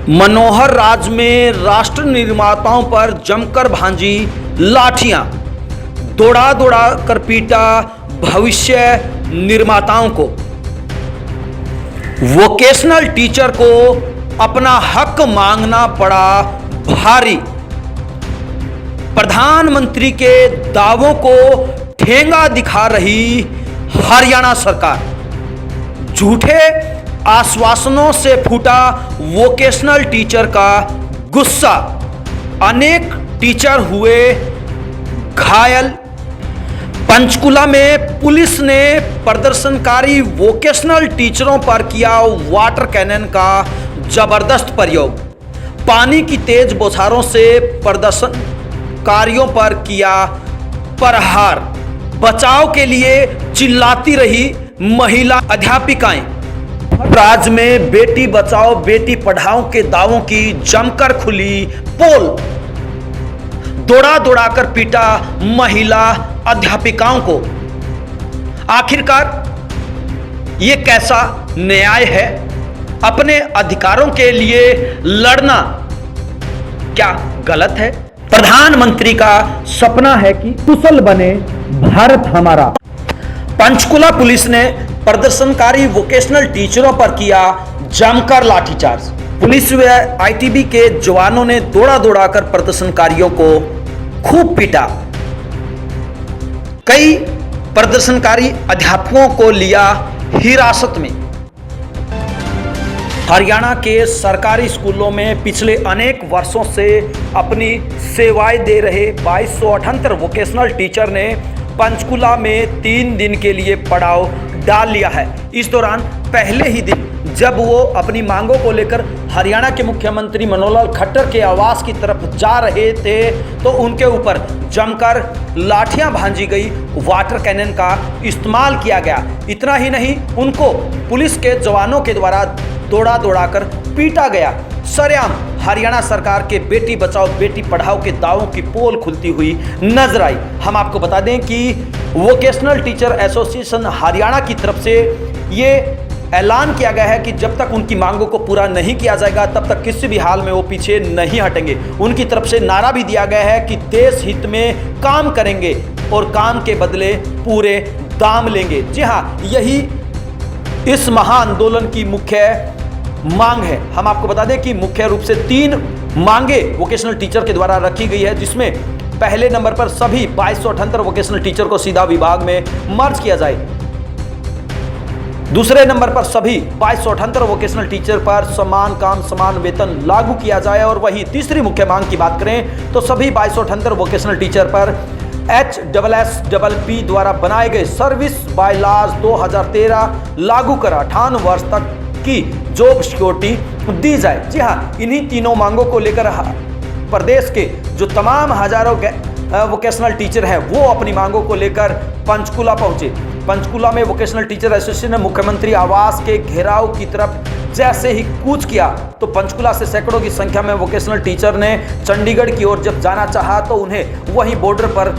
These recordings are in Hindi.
मनोहर राज में राष्ट्र निर्माताओं पर जमकर भांजी लाठियां, दौड़ा दौड़ा कर पीटा भविष्य निर्माताओं को। वोकेशनल टीचर को अपना हक मांगना पड़ा भारी। प्रधानमंत्री के दावों को ठेंगा दिखा रही हरियाणा सरकार। झूठे आश्वासनों से फूटा वोकेशनल टीचर का गुस्सा। अनेक टीचर हुए घायल। पंचकुला में पुलिस ने प्रदर्शनकारी वोकेशनल टीचरों पर किया वाटर कैनन का जबरदस्त प्रयोग। पानी की तेज बौछारों से प्रदर्शनकारियों पर किया प्रहार। बचाव के लिए चिल्लाती रही महिला अध्यापिकाएं। राज्य में बेटी बचाओ बेटी पढ़ाओ के दावों की जमकर खुली पोल। दौड़ा दौड़ा कर पीटा महिला अध्यापिकाओं को। आखिरकार ये कैसा न्याय है? अपने अधिकारों के लिए लड़ना क्या गलत है? प्रधानमंत्री का सपना है कि कुशल बने भारत हमारा। पंचकुला पुलिस ने प्रदर्शनकारी वोकेशनल टीचरों पर किया जमकर लाठीचार्ज। पुलिस व आईटीबी के जवानों ने दौड़ा दौड़ा कर प्रदर्शनकारियों को खूब पीटा। कई प्रदर्शनकारी अध्यापकों को लिया हिरासत में। हरियाणा के सरकारी स्कूलों में पिछले अनेक वर्षों से अपनी सेवाएं दे रहे 2278 वोकेशनल टीचर ने पंचकुला में 3 दिन के लिए पड़ाव डाल लिया है। इस दौरान पहले ही दिन जब वो अपनी मांगों को लेकर हरियाणा के मुख्यमंत्री मनोहर लाल खट्टर के आवास की तरफ जा रहे थे तो उनके ऊपर जमकर लाठियां भांजी गई, वाटर कैनन का इस्तेमाल किया गया। इतना ही नहीं, उनको पुलिस के जवानों के द्वारा दौड़ा दौड़ा कर पीटा गया। सरेआम हरियाणा सरकार के बेटी बचाओ बेटी पढ़ाओ के दावों की पोल खुलती हुई नजर आई। हम आपको बता दें कि वोकेशनल टीचर एसोसिएशन हरियाणा की तरफ से ये ऐलान किया गया है कि जब तक उनकी मांगों को पूरा नहीं किया जाएगा तब तक किसी भी हाल में वो पीछे नहीं हटेंगे। उनकी तरफ से नारा भी दिया गया है कि देश हित में काम करेंगे और काम के बदले पूरे दाम लेंगे। जी हाँ, यही इस महाआंदोलन की मुख्य मांग है। हम आपको बता दें कि मुख्य रूप से 3 मांगे वोकेशनल टीचर के द्वारा रखी गई है, जिसमें पहले नंबर पर सभी 2278 वोकेशनल टीचर को सीधा विभाग में मर्ज किया जाए। दूसरे नंबर पर सभी 2278 वोकेशनल टीचर पर समान काम समान वेतन लागू किया जाए। और वहीं तीसरी मुख्य मांग की बात करें तो सभी 2278 वोकेशनल टीचर पर HSSSP द्वारा बनाए गए सर्विस बायलॉज 2013 लागू कर 58 वर्ष तक की जॉब सिक्योरिटी दी जाए। जी हाँ, इन्हीं तीनों मांगों को लेकर प्रदेश के जो तमाम हजारों वोकेशनल टीचर हैं वो अपनी मांगों को लेकर पंचकुला पहुंचे। पंचकुला में वोकेशनल टीचर एसोसिएशन ने मुख्यमंत्री आवास के घेराव की तरफ जैसे ही कूच किया तो पंचकुला से सैकड़ों की संख्या में वोकेशनल टीचर ने चंडीगढ़ की ओर जब जाना चाहा तो उन्हें वहीं बॉर्डर पर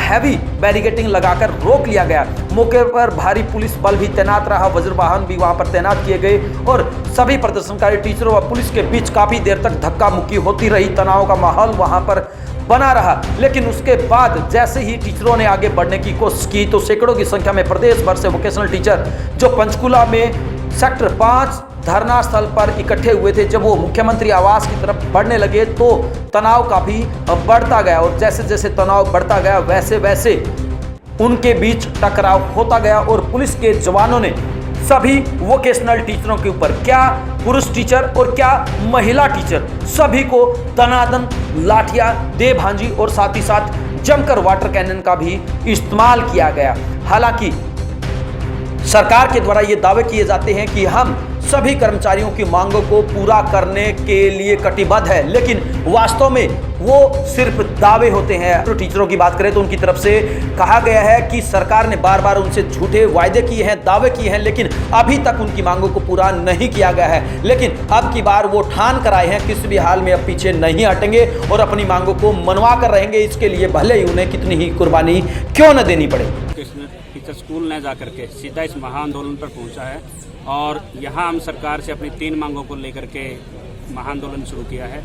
हैवी बैरिकेडिंग लगाकर रोक लिया गया। मौके पर भारी पुलिस बल भी तैनात रहा, वज्र वाहन भी वहां पर तैनात किए गए और सभी प्रदर्शनकारी टीचरों व पुलिस के बीच काफी देर तक धक्का मुक्की होती रही। तनाव का माहौल वहां पर बना रहा। लेकिन उसके बाद जैसे ही टीचरों ने आगे बढ़ने की कोशिश की तो सैकड़ों की संख्या में प्रदेश भर से वोकेशनल टीचर जो पंचकुला में सेक्टर 5 धरना स्थल पर इकट्ठे हुए थे, जब वो मुख्यमंत्री आवास की तरफ बढ़ने लगे तो तनाव काफी बढ़ता गया और जैसे जैसे तनाव बढ़ता गया वैसे वैसे उनके बीच टकराव होता गया और पुलिस के जवानों ने सभी वोकेशनल टीचरों के ऊपर, क्या पुरुष टीचर और क्या महिला टीचर, सभी को तनातन लाठियां दे भांजी और साथ ही साथ जमकर वाटर कैनन का भी इस्तेमाल किया गया। हालांकि सरकार के द्वारा ये दावे किए जाते हैं कि हम सभी कर्मचारियों की मांगों को पूरा करने के लिए कटिबद्ध है, लेकिन वास्तव में वो सिर्फ दावे होते हैं। तो टीचरों की बात करें तो उनकी तरफ से कहा गया है कि सरकार ने बार बार उनसे झूठे वायदे किए हैं, दावे किए हैं, लेकिन अभी तक उनकी मांगों को पूरा नहीं किया गया है। लेकिन अब की बार वो ठान कर आए हैं किसी भी हाल में अब पीछे नहीं हटेंगे और अपनी मांगों को मनवा कर रहेंगे। इसके लिए भले ही उन्हें कितनी ही कुर्बानी क्यों न देनी पड़े। टीचर स्कूल न जाकर के सीधा इस महाआंदोलन पर पहुंचा है और यहाँ हम सरकार से अपनी 3 मांगों को लेकर के महाआंदोलन शुरू किया है।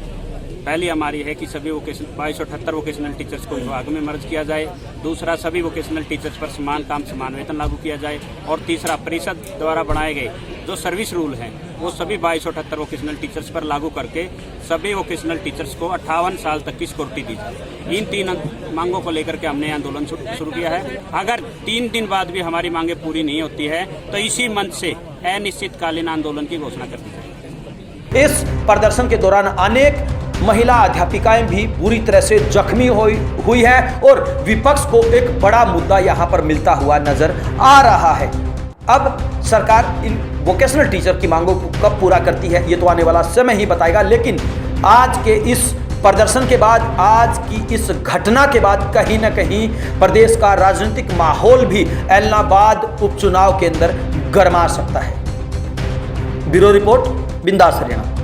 पहली हमारी है कि सभी 2278 वोकेशनल टीचर्स को विभाग में मर्ज किया जाए। दूसरा, सभी वोकेशनल टीचर्स पर समान काम समान वेतन लागू किया जाए। और तीसरा, परिषद द्वारा बनाए गए जो सर्विस रूल हैं वो सभी 2278 वोकेशनल टीचर्स पर लागू करके सभी वोकेशनल टीचर्स को 58 साल तक की सिक्योरिटी दी जाए। इन 3 मांगों को लेकर के हमने आंदोलन शुरू किया है। अगर 3 दिन बाद भी हमारी मांगे पूरी नहीं होती है तो इसी मंच से अनिश्चितकालीन आंदोलन की घोषणा कर दी जाएगी। इस प्रदर्शन के दौरान अनेक महिला अध्यापिकाएं भी बुरी तरह से जख्मी हुई है और विपक्ष को एक बड़ा मुद्दा यहां पर मिलता हुआ नजर आ रहा है। अब सरकार इन वोकेशनल टीचर की मांगों को कब पूरा करती है ये तो आने वाला समय ही बताएगा, लेकिन आज के इस प्रदर्शन के बाद, आज की इस घटना के बाद कहीं ना कहीं प्रदेश का राजनीतिक माहौल भी एलनाबाद उपचुनाव के अंदर गरमा सकता है। ब्यूरो रिपोर्ट, बिंदास हरियाणा।